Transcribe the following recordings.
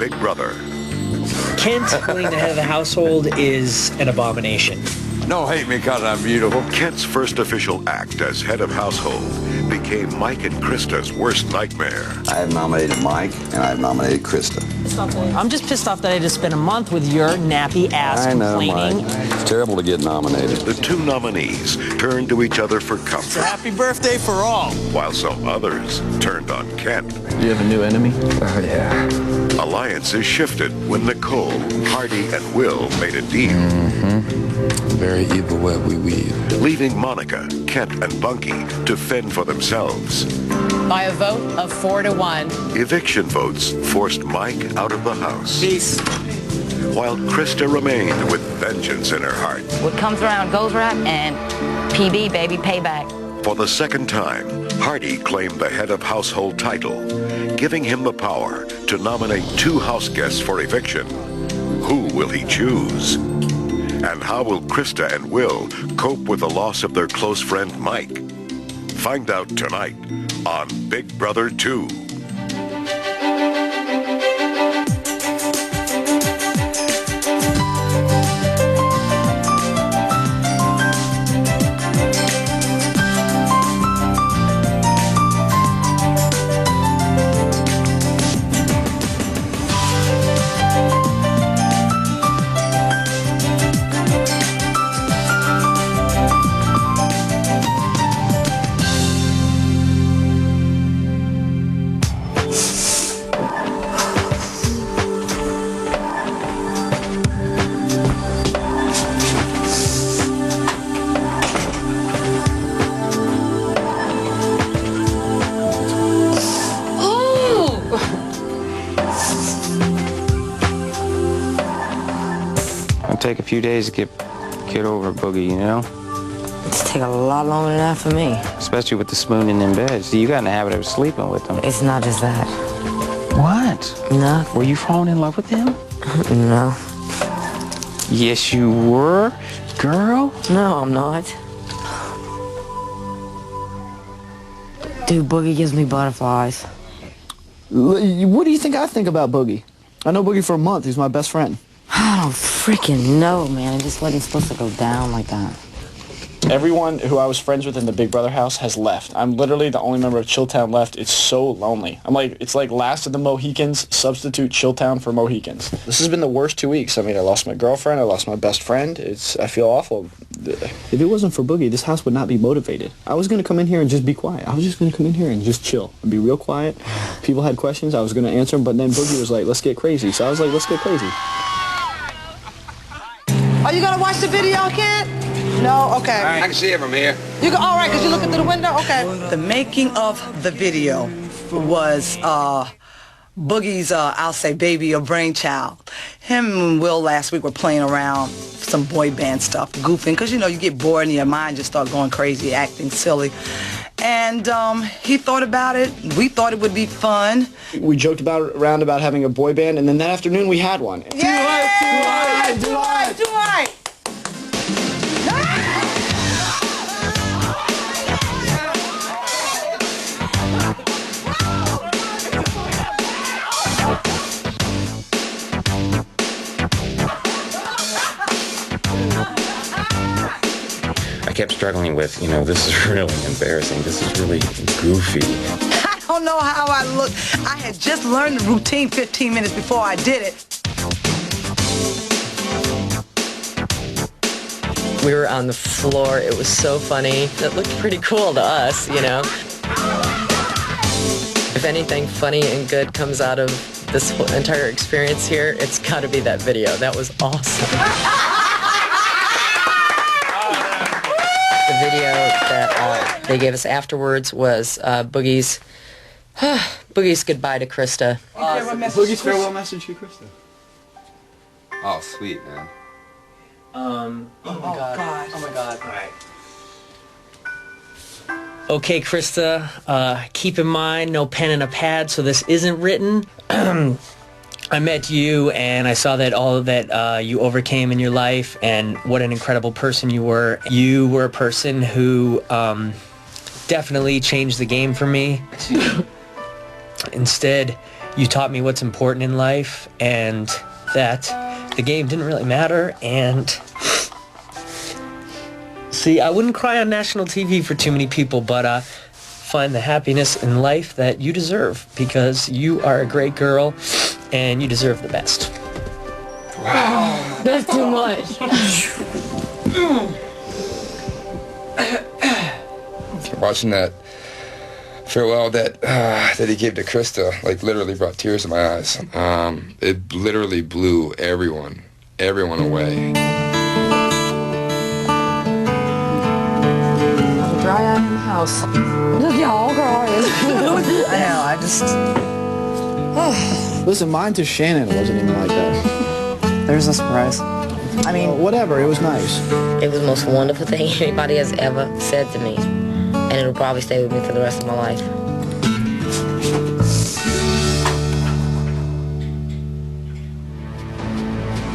Big Brother. Kent being the head of the household is an abomination. Don't hate me because I'm beautiful. Kent's first official act as head of household became Mike and Krista's worst nightmare. I have nominated Mike, and I have nominated Krista. I'm just pissed off that I had to spend a month with your nappy ass complaining. Mike. It's terrible to get nominated. The two nominees turned to each other for comfort. Happy birthday for all. While some others turned on Kent. Do you have a new enemy? Oh, yeah. Alliances shifted when Nicole, Hardy, and Will made a deal. Very evil web we weave. Leaving Monica, Kent, and Bunky to fend for themselves. By a vote of 4-1. Eviction votes forced Mike out of the house. Peace. While Krista remained with vengeance in her heart. What comes around goes around, and PB, baby, payback. For the second time, Hardy claimed the head of household title, giving him the power to nominate 2 house guests for eviction. Who will he choose? And how will Krista and Will cope with the loss of their close friend Mike? Find out tonight on Big Brother 2. Take a few days to get over Boogie, you know? It's take a lot longer than that for me. Especially with the spooning in bed. See, you got in the habit of sleeping with him. It's not just that. What? Nothing. Were you falling in love with him? No. Yes, you were, girl. No, I'm not. Dude, Boogie gives me butterflies. What do you think I think about Boogie? I know Boogie for a month. He's my best friend. I don't freaking know, man. It just wasn't supposed to go down like that. Everyone who I was friends with in the Big Brother house has left. I'm literally the only member of Chilltown left. It's so lonely. It's like last of the Mohicans, substitute Chilltown for Mohicans. This has been the worst 2 weeks. I mean, I lost my girlfriend, I lost my best friend. I feel awful. If it wasn't for Boogie, this house would not be motivated. I was going to come in here and just be quiet. I was just going to come in here and just chill and be real quiet. People had questions, I was going to answer them, but then Boogie was like, let's get crazy. So I was like, let's get crazy. Are you gonna watch the video, kid? No? Okay. All right. I can see it from here. You go, all right, because you're looking through the window? Okay. The making of the video was Boogie's, I'll say, baby or brainchild. Him and Will last week were playing around some boy band stuff, goofing, because, you know, you get bored and your mind just start going crazy, acting silly. And he thought about it. We thought it would be fun. We joked around about having a boy band, and then that afternoon we had one. Yeah! Do I! I kept struggling with, you know, this is really embarrassing. This is really goofy. I don't know how I look. I had just learned the routine 15 minutes before I did it. We were on the floor. It was so funny. It looked pretty cool to us, you know. If anything funny and good comes out of this whole entire experience here, it's got to be that video. That was awesome. The video that they gave us afterwards was Boogie's goodbye to Krista. Boogie's farewell message to Krista. Oh, sweet, man. Oh my god. Oh my god. All right. Okay, Krista, keep in mind, no pen and a pad, so this isn't written. I met you, and I saw that all that you overcame in your life, and what an incredible person you were. You were a person who definitely changed the game for me. Instead, you taught me what's important in life, and that the game didn't really matter. And see, I wouldn't cry on national TV for too many people, but find the happiness in life that you deserve, because you are a great girl and you deserve the best. Wow. That's too much. Watching that farewell that he gave to Krista, like, literally brought tears to my eyes. It literally blew everyone away. Dry eye in the house. Look, y'all crying. I know, I just... Listen, mine to Shannon wasn't even like that. There's a surprise. I mean, whatever, it was nice. It was the most wonderful thing anybody has ever said to me. And it'll probably stay with me for the rest of my life.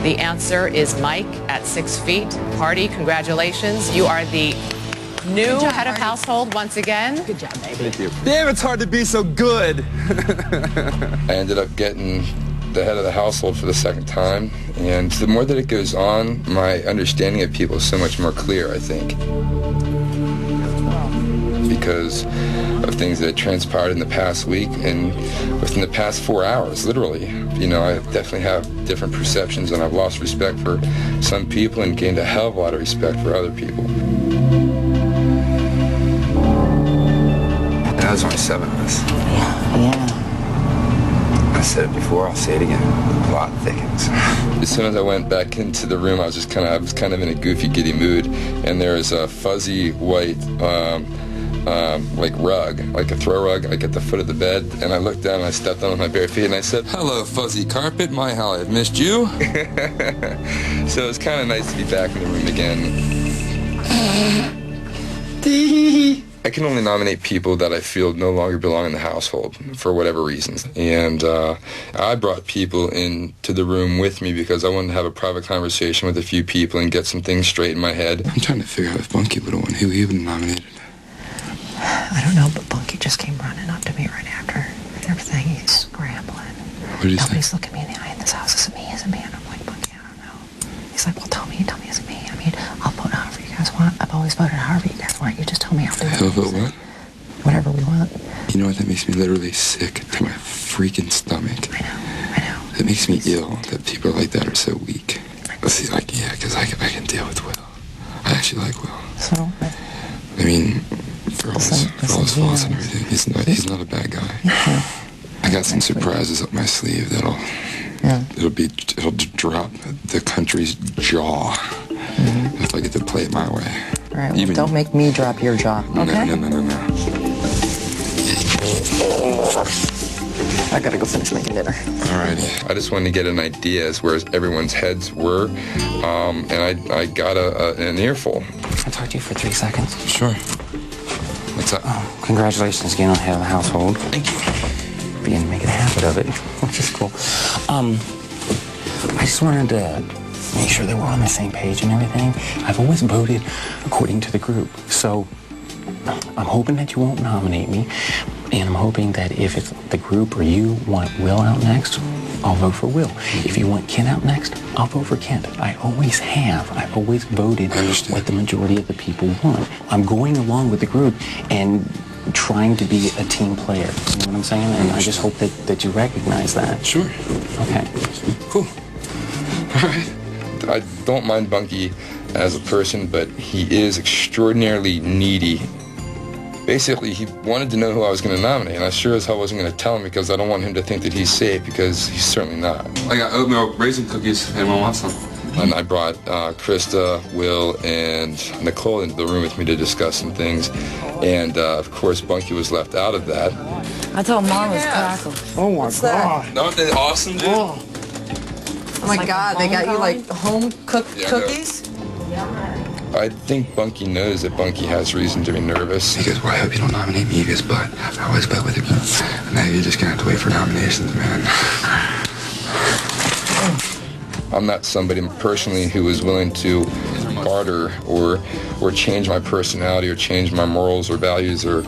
The answer is Mike at 6 feet. Hardy, congratulations. You are the new head of household once again. Good job, baby. Thank you. Damn, it's hard to be so good. I ended up getting the head of the household for the second time, and the more that it goes on, my understanding of people is so much more clear, I think, because of things that transpired in the past week and within the past 4 hours, literally. You know, I definitely have different perceptions, and I've lost respect for some people and gained a hell of a lot of respect for other people. That was only 7 of us. Yeah. I said it before, I'll say it again. The plot thickens. As soon as I went back into the room, I was kind of in a goofy, giddy mood, and there was a fuzzy white, like rug, like a throw rug, like at the foot of the bed, and I looked down and I stepped on my bare feet and I said, "Hello, fuzzy carpet, my how I've missed you." So it was kind of nice to be back in the room again. I can only nominate people that I feel no longer belong in the household for whatever reasons. And I brought people into the room with me because I wanted to have a private conversation with a few people and get some things straight in my head. I'm trying to figure out if Bunky would have won, who he would have nominated. I don't know, but Bunky just came running up to me right after everything. He's scrambling. What did he say? Nobody's looking me in the eye in this house. Is it me? Is it me? And I'm like, Bunky, I don't know. He's like, well, tell me, is it me? I mean, I'll vote however you guys want. I've always voted however you guys want. You just tell me. I'll do Hell vote what? whatever we want. You know what? That makes me literally sick to my freaking stomach. I know. It makes me ill that people like that are so weak. See, like, yeah, because I can deal with Will. I actually like Will. So, I mean, for all his faults and everything, he's not a bad guy. Yeah. I got some surprises up my sleeve that'll drop the country's jaw if I get to play it my way. All right, well, don't make me drop your jaw, okay? No. I gotta go finish making dinner. Alrighty. I just wanted to get an idea as where everyone's heads were, and I got an earful. I'll talk to you for 3 seconds. Sure. What's up? Oh, congratulations again on head of the household. Thank you. Beginning to make a habit of it, which is cool. I just wanted to make sure that we're on the same page and everything. I've always voted according to the group, so I'm hoping that you won't nominate me, and I'm hoping that if it's the group or you want Will out next, I'll vote for Will. If you want Kent out next, I'll vote for Kent. I always have. I've always voted what the majority of the people want. I'm going along with the group and trying to be a team player. You know what I'm saying? And I just hope that you recognize that. Sure. Okay. Cool. All right. I don't mind Bunky as a person, but he is extraordinarily needy. Basically, he wanted to know who I was going to nominate, and I sure as hell wasn't going to tell him because I don't want him to think that he's safe, because he's certainly not. I got oatmeal raisin cookies. Anyone want some? And I brought Krista, Will, and Nicole into the room with me to discuss some things. And, of course, Bunky was left out of that. I told Mom it was crackle. Oh, my God. Aren't they awesome, dude? Oh my God, they got you like home-cooked cookies? I think Bunky knows that Bunky has reason to be nervous. He goes, well, I hope you don't nominate me. He goes, but I always vote with you. Now you're just going to have to wait for nominations, man. I'm not somebody personally who is willing to barter or change my personality or change my morals or values or